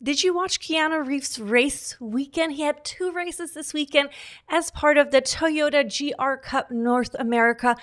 Did you watch Keanu Reeves' race weekend? He had 2 races this weekend as part of the Toyota GR Cup North America.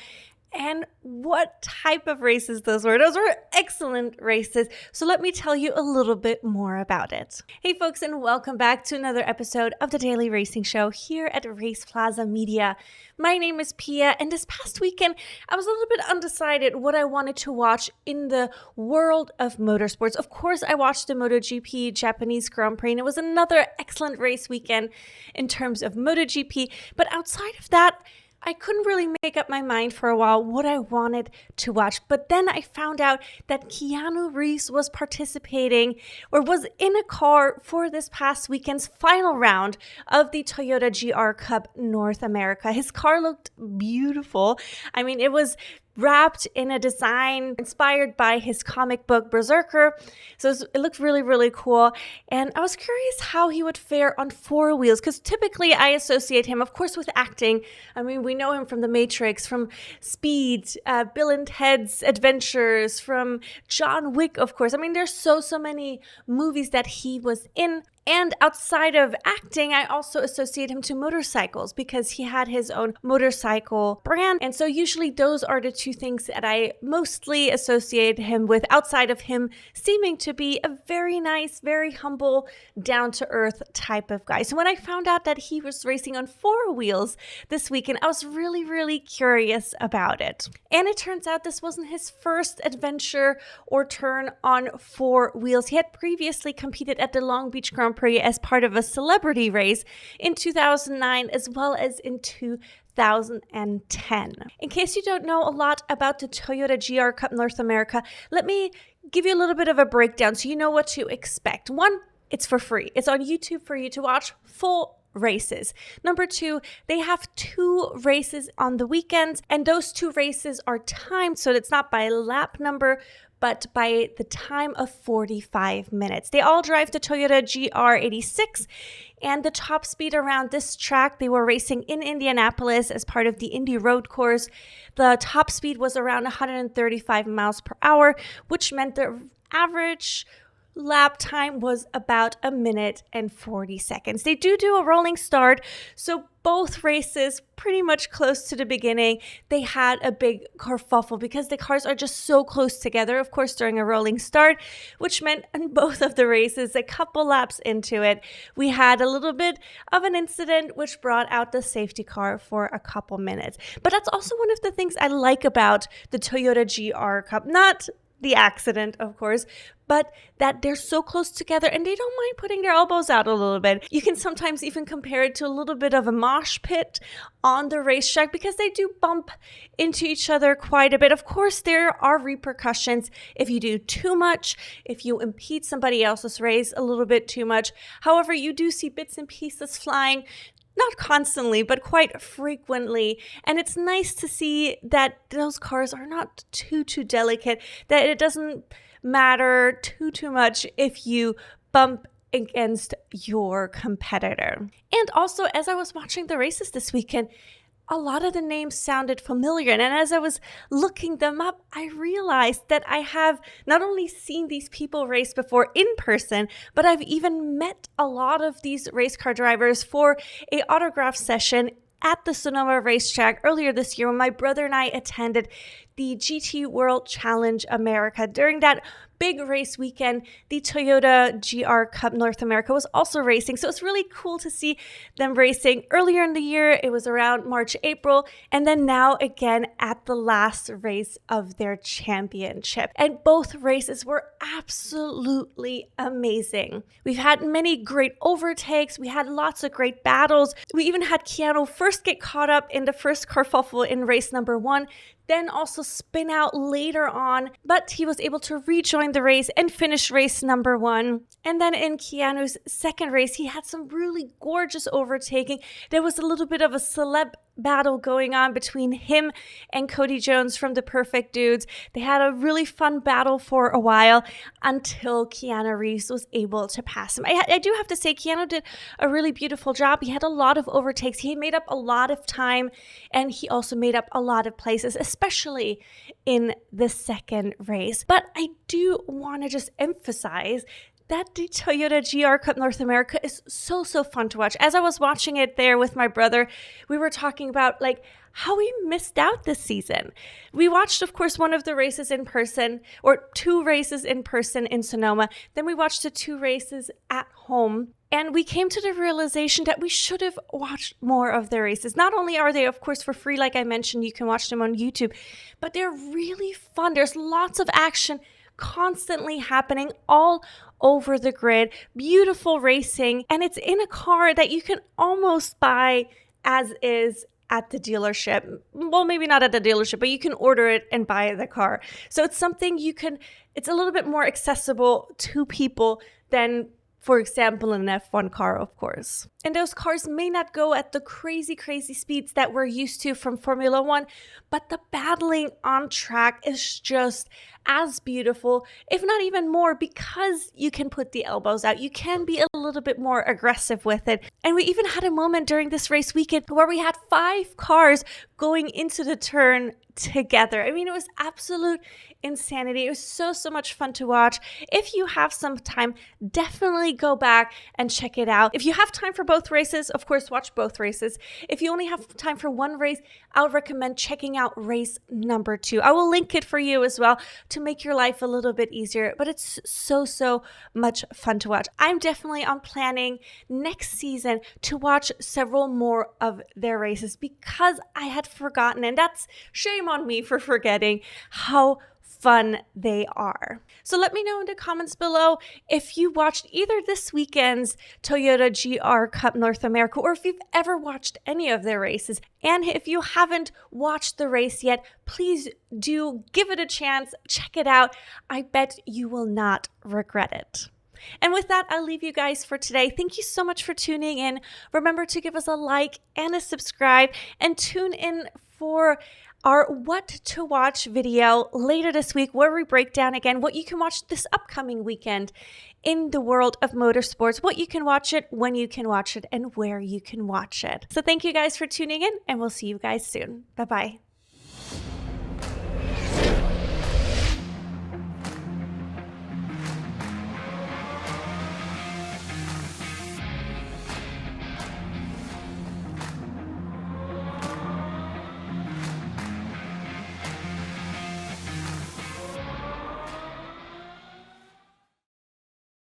And what type of races those were? Those were excellent races. So let me tell you a little bit more about it. Hey folks, and welcome back to another episode of the Daily Racing Show here at RacePlazaMedia. My name is Pia, and this past weekend, I was a little bit undecided what I wanted to watch in the world of motorsports. Of course, I watched the MotoGP Japanese Grand Prix, and it was another excellent race weekend in terms of MotoGP. But outside of that, I couldn't really make up my mind for a while what I wanted to watch. But then I found out that Keanu Reeves was participating or was in a car for this past weekend's final round of the Toyota GR Cup North America. His car looked beautiful. I mean, it was wrapped in a design inspired by his comic book Berserker. So it looked really, really cool. And I was curious how he would fare on 4 wheels, because typically I associate him, of course, with acting. I mean, we know him from The Matrix, from Speed, Bill and Ted's Adventures, from John Wick, of course. I mean, there's so many movies that he was in. And outside of acting, I also associate him to motorcycles because he had his own motorcycle brand. And so usually those are the 2 things that I mostly associate him with, outside of him seeming to be a very nice, very humble, down-to-earth type of guy. So when I found out that he was racing on 4 wheels this weekend, I was really, really curious about it. And it turns out this wasn't his first adventure or turn on 4 wheels. He had previously competed at the Long Beach Grand Prix as part of a celebrity race in 2009 as well as in 2010. In case you don't know a lot about the Toyota GR Cup North America, let me give you a little bit of a breakdown so you know what to expect. 1, it's for free. It's on YouTube for you to watch full races. Number 2, they have 2 races on the weekends, and those 2 races are timed, so it's not by lap number, but by the time of 45 minutes. They all drive the Toyota GR86, and the top speed around this track, they were racing in Indianapolis as part of the Indy Road Course. The top speed was around 135 miles per hour, which meant the average lap time was about 1 minute and 40 seconds. They do a rolling start, so both races pretty much close to the beginning. They had a big kerfuffle because the cars are just so close together, of course, during a rolling start, which meant in both of the races, a couple laps into it, we had a little bit of an incident which brought out the safety car for a couple minutes. But that's also one of the things I like about the Toyota GR Cup. Not the accident, of course, but that they're so close together and they don't mind putting their elbows out a little bit. You can sometimes even compare it to a little bit of a mosh pit on the racetrack because they do bump into each other quite a bit. Of course, there are repercussions if you do too much, if you impede somebody else's race a little bit too much. However, you do see bits and pieces flying, not constantly, but quite frequently. And it's nice to see that those cars are not too delicate, that it doesn't matter too much if you bump against your competitor. And also, as I was watching the races this weekend, a lot of the names sounded familiar. And as I was looking them up, I realized that I have not only seen these people race before in person, but I've even met a lot of these race car drivers for an autograph session at the Sonoma racetrack earlier this year when my brother and I attended the GT World Challenge America. During that big race weekend, the Toyota GR Cup North America was also racing. So it's really cool to see them racing earlier in the year. It was around March, April, and then now again at the last race of their championship. And both races were absolutely amazing. We've had many great overtakes. We had lots of great battles. We even had Keanu first get caught up in the first kerfuffle in race number 1, then also spin out later on, but he was able to rejoin the race and finish race number 1. And then in Keanu's second race, he had some really gorgeous overtaking. There was a little bit of a celeb battle going on between him and Cody Jones from The Perfect Dudes. They had a really fun battle for a while until Keanu Reeves was able to pass him. I do have to say, Keanu did a really beautiful job. He had a lot of overtakes. He made up a lot of time, and he also made up a lot of places, especially in the second race. But I do want to just emphasize that the Toyota GR Cup North America is so fun to watch. As I was watching it there with my brother, we were talking about like how we missed out this season. We watched, of course, one of the races in person, or 2 races in person in Sonoma. Then we watched the 2 races at home. And we came to the realization that we should have watched more of their races. Not only are they, of course, for free, like I mentioned, you can watch them on YouTube, but they're really fun. There's lots of action constantly happening all over the grid. Beautiful racing. And it's in a car that you can almost buy as is at the dealership. Well, maybe not at the dealership, but you can order it and buy the car. So it's something it's a little bit more accessible to people than, for example, an F1 car, of course. And those cars may not go at the crazy speeds that we're used to from Formula One, but the battling on track is just as beautiful, if not even more, because you can put the elbows out. You can be a little bit more aggressive with it. And we even had a moment during this race weekend where we had 5 cars going into the turn together. I mean, it was absolute insanity. It was so much fun to watch. If you have some time, definitely go back and check it out. If you have time for both races, of course, watch both races. If you only have time for one race, I would recommend checking out race number 2. I will link it for you as well to make your life a little bit easier, but it's so much fun to watch. I'm definitely on planning next season to watch several more of their races because I had forgotten, and that's shame on me for forgetting how fun they are. So let me know in the comments below if you watched either this weekend's Toyota GR Cup North America or if you've ever watched any of their races. And if you haven't watched the race yet, please do give it a chance. Check it out. I bet you will not regret it. And with that, I'll leave you guys for today. Thank you so much for tuning in. Remember to give us a like and a subscribe, and tune in for our What to Watch video later this week, where we break down again what you can watch this upcoming weekend in the world of motorsports, what you can watch it, when you can watch it, and where you can watch it. So thank you guys for tuning in, and we'll see you guys soon. Bye-bye.